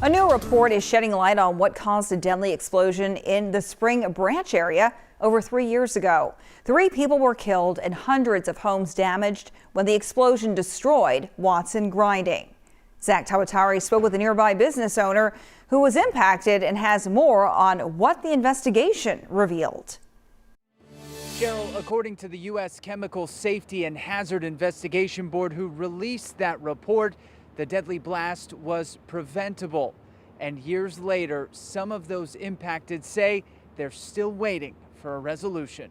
A new report is shedding light on what caused a deadly explosion in the Spring Branch area over 3 years ago. 3 people were killed and hundreds of homes damaged when the explosion destroyed Watson Grinding. Zach Tawatari spoke with a nearby business owner who was impacted and has more on what the investigation revealed. Cheryl, according to the U.S. Chemical Safety and Hazard Investigation Board, who released that report, the deadly blast was preventable. And years later, some of those impacted say they're still waiting for a resolution.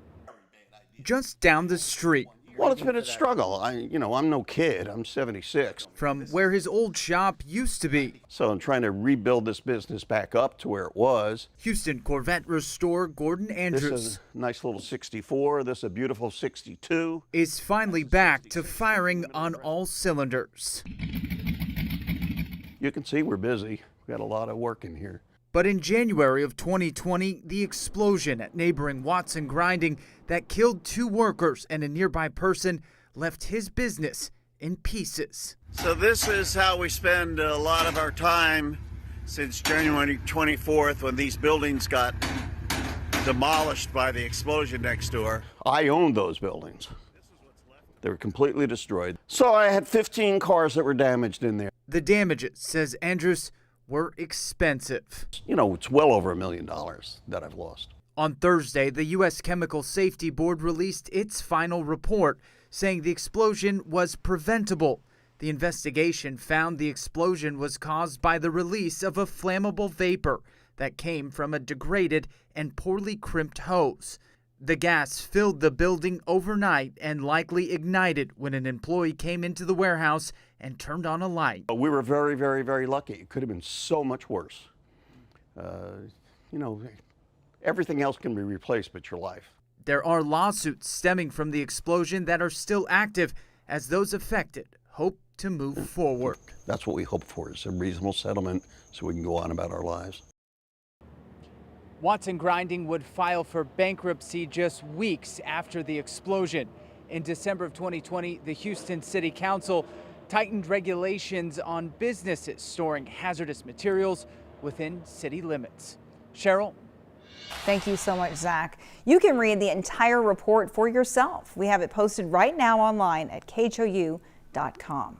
Just down the street. Well, it's been a struggle. I'm no kid. I'm 76. From where his old shop used to be. So I'm trying to rebuild this business back up to where it was. Houston Corvette restorer Gordon Andrews. This is a nice little 64. This is a beautiful 62. Is finally back to firing on all cylinders. You can see we're busy. We've got a lot of work in here. But in January of 2020, the explosion at neighboring Watson Grinding that killed 2 workers and a nearby person left his business in pieces. So this is how we spend a lot of our time since January 24th, when these buildings got demolished by the explosion next door. I owned those buildings. They were completely destroyed. So I had 15 cars that were damaged in there. The damages, says Andrews, were expensive. It's well over $1 million that I've lost. On Thursday, the U.S. Chemical Safety Board released its final report, saying the explosion was preventable. The investigation found the explosion was caused by the release of a flammable vapor that came from a degraded and poorly crimped hose. The gas filled the building overnight and likely ignited when an employee came into the warehouse and turned on a light. We were very, very, very lucky. It could have been so much worse. Everything else can be replaced but your life. There are lawsuits stemming from the explosion that are still active as those affected hope to move forward. That's what we hope for, is a reasonable settlement so we can go on about our lives. Watson Grinding would file for bankruptcy just weeks after the explosion. In December of 2020, the Houston City Council tightened regulations on businesses storing hazardous materials within city limits. Cheryl? Thank you so much, Zach. You can read the entire report for yourself. We have it posted right now online at khou.com.